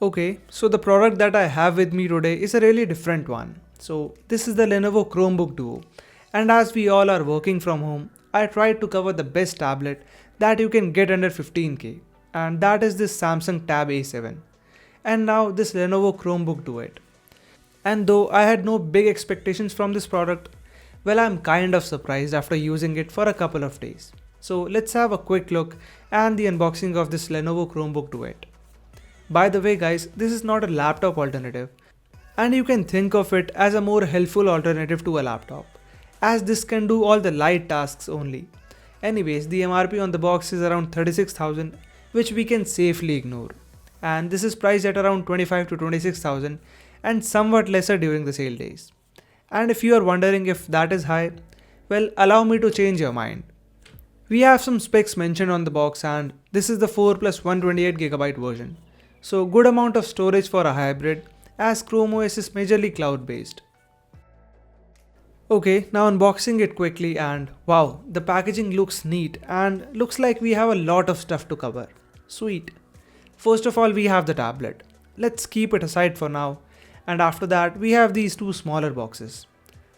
Okay, so the product that I have with me today is a really different one. So this is the Lenovo ChromeBook Duo. And as we all are working from home, I tried to cover the best tablet that you can get under 15k. And that is this Samsung Tab A7. And now this Lenovo ChromeBook Duet. And though I had no big expectations from this product, well, I'm kind of surprised after using it for a couple of days. So let's have a quick look and the unboxing of this Lenovo ChromeBook Duet. By the way guys, this is not a laptop alternative, and you can think of it as a more helpful alternative to a laptop, as this can do all the light tasks only. Anyways, the MRP on the box is around 36,000, which we can safely ignore. And this is priced at around 25 to 26,000 and somewhat lesser during the sale days. And if you are wondering if that is high, well, allow me to change your mind. We have some specs mentioned on the box, and this is the 4 plus 128GB version. So good amount of storage for a hybrid, as Chrome OS is majorly cloud based. Okay, now unboxing it quickly, and wow, the packaging looks neat and looks like we have a lot of stuff to cover. Sweet. First of all, we have the tablet. Let's keep it aside for now, and after that we have these two smaller boxes.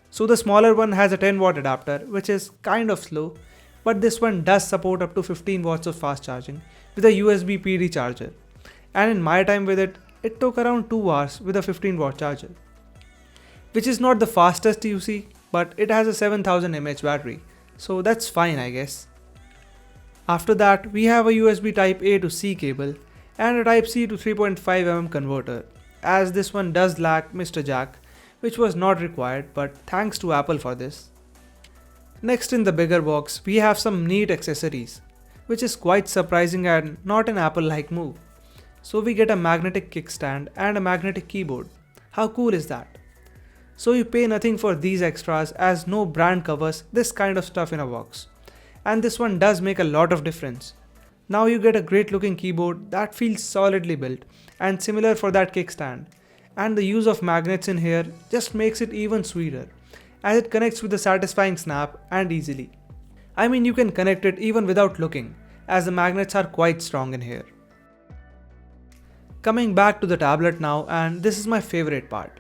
So the smaller one has a 10-watt adapter, which is kind of slow, but this one does support up to 15 watts of fast charging with a USB PD charger. And in my time with it, it took around 2 hours with a 15-watt charger. Which is not the fastest you see, but it has a 7000 mAh battery, so that's fine I guess. After that, we have a USB Type A to C cable and a Type C to 3.5mm converter, as this one does lack Mr. Jack, which was not required, but thanks to Apple for this. Next in the bigger box, we have some neat accessories, which is quite surprising and not an Apple-like move. So we get a magnetic kickstand and a magnetic keyboard. How cool is that? So you pay nothing for these extras, as no brand covers this kind of stuff in a box. And this one does make a lot of difference. Now you get a great looking keyboard that feels solidly built and similar for that kickstand. And the use of magnets in here just makes it even sweeter, as it connects with a satisfying snap and easily. I mean, you can connect it even without looking, as the magnets are quite strong in here. Coming back to the tablet now, and this is my favorite part.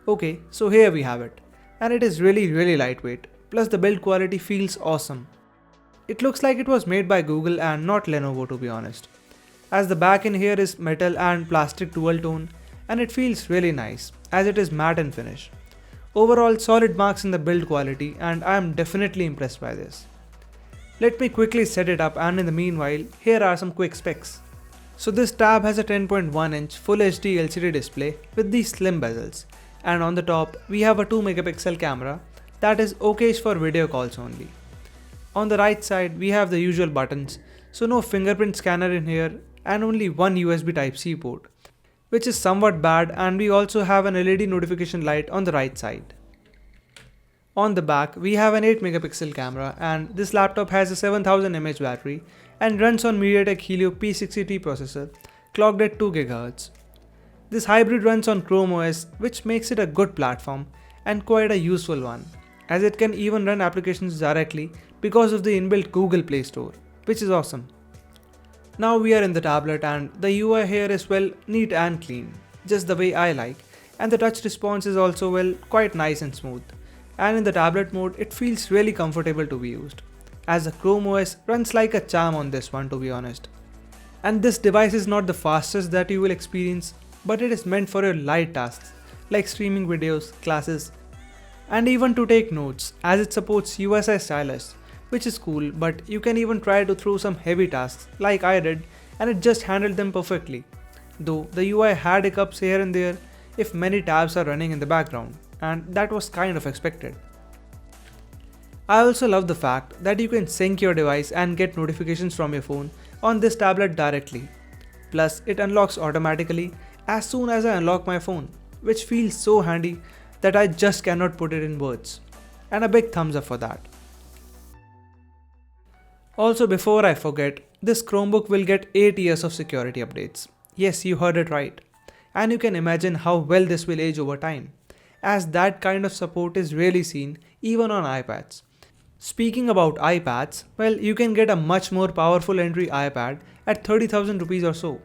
Okay, so here we have it, and it is really lightweight, plus the build quality feels awesome. It looks like it was made by Google and not Lenovo, to be honest, as the back in here is metal and plastic dual tone, and it feels really nice as it is matte in finish. Overall, solid marks in the build quality, and I am definitely impressed by this. Let me quickly set it up, and in the meanwhile, here are some quick specs. So this tab has a 10.1-inch Full HD LCD display with these slim bezels, and on the top we have a 2-megapixel camera that is okayish for video calls only. On the right side we have the usual buttons, so no fingerprint scanner in here and only one USB Type-C port, which is somewhat bad, and we also have an LED notification light on the right side. On the back we have an 8-megapixel camera, and this laptop has a 7000 mAh battery and runs on MediaTek Helio P60T processor, clocked at 2 GHz. This hybrid runs on Chrome OS, which makes it a good platform and quite a useful one, as it can even run applications directly because of the inbuilt Google Play Store, which is awesome. Now we are in the tablet, and the UI here is well neat and clean, just the way I like, and the touch response is also well quite nice and smooth. And in the tablet mode, it feels really comfortable to be used, as the Chrome OS runs like a charm on this one, to be honest. And this device is not the fastest that you will experience, but it is meant for your light tasks like streaming videos, classes, and even to take notes, as it supports USI stylus, which is cool, but you can even try to throw some heavy tasks like I did, and it just handled them perfectly. Though the UI had hiccups here and there if many tabs are running in the background, and that was kind of expected. I also love the fact that you can sync your device and get notifications from your phone on this tablet directly. Plus, it unlocks automatically as soon as I unlock my phone, which feels so handy that I just cannot put it in words. And a big thumbs up for that. Also, before I forget, this Chromebook will get 8 years of security updates. Yes, you heard it right. And you can imagine how well this will age over time, as that kind of support is really seen even on iPads. Speaking about iPads, well, you can get a much more powerful entry iPad at 30,000 rupees or so.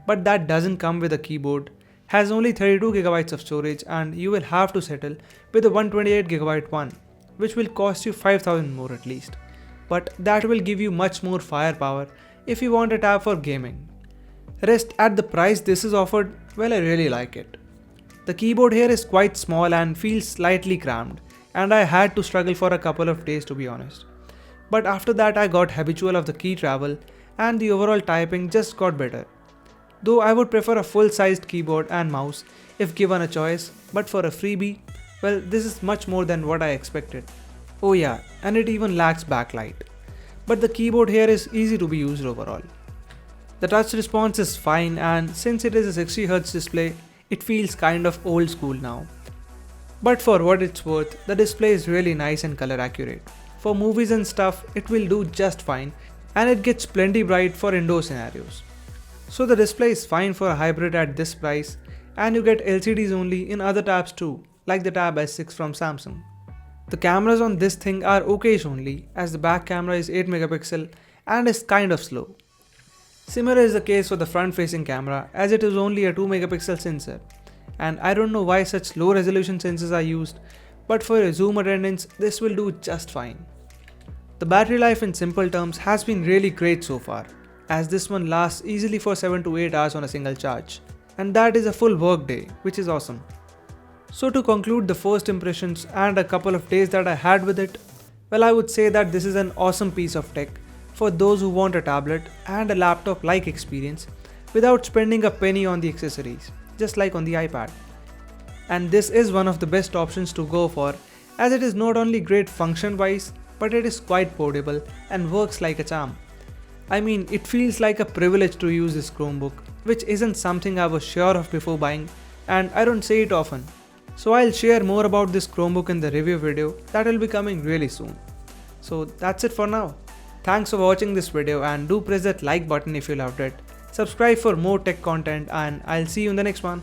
but that doesn't come with a keyboard, has only 32GB of storage, and you will have to settle with a 128GB one, which will cost you 5000 more at least. But that will give you much more firepower if you want a tab for gaming. Rest, at the price this is offered, well, I really like it. The keyboard here is quite small and feels slightly cramped, and I had to struggle for a couple of days to be honest. But after that I got habitual of the key travel and the overall typing just got better. Though I would prefer a full-sized keyboard and mouse if given a choice, but for a freebie, well, this is much more than what I expected. Oh yeah, and it even lacks backlight. But the keyboard here is easy to be used overall. The touch response is fine, and since it is a 60Hz display, it feels kind of old school now. But for what it's worth, the display is really nice and color accurate. For movies and stuff, it will do just fine, and it gets plenty bright for indoor scenarios. So the display is fine for a hybrid at this price, and you get LCDs only in other tabs too, like the Tab S6 from Samsung. The cameras on this thing are okayish only, as the back camera is 8MP and is kind of slow. Similar is the case for the front facing camera, as it is only a 2MP sensor, and I don't know why such low resolution sensors are used, but for a zoom attendance this will do just fine. The battery life in simple terms has been really great so far, as this one lasts easily for 7 to 8 hours on a single charge, and that is a full work day, which is awesome. So to conclude the first impressions and a couple of days that I had with it, well, I would say that this is an awesome piece of tech for those who want a tablet and a laptop-like experience without spending a penny on the accessories, just like on the iPad. And this is one of the best options to go for, as it is not only great function-wise, but it is quite portable and works like a charm. I mean, it feels like a privilege to use this Chromebook, which isn't something I was sure of before buying, and I don't say it often. So I'll share more about this Chromebook in the review video that will be coming really soon. So that's it for now. Thanks for watching this video, and do press that like button if you loved it. Subscribe for more tech content, and I'll see you in the next one.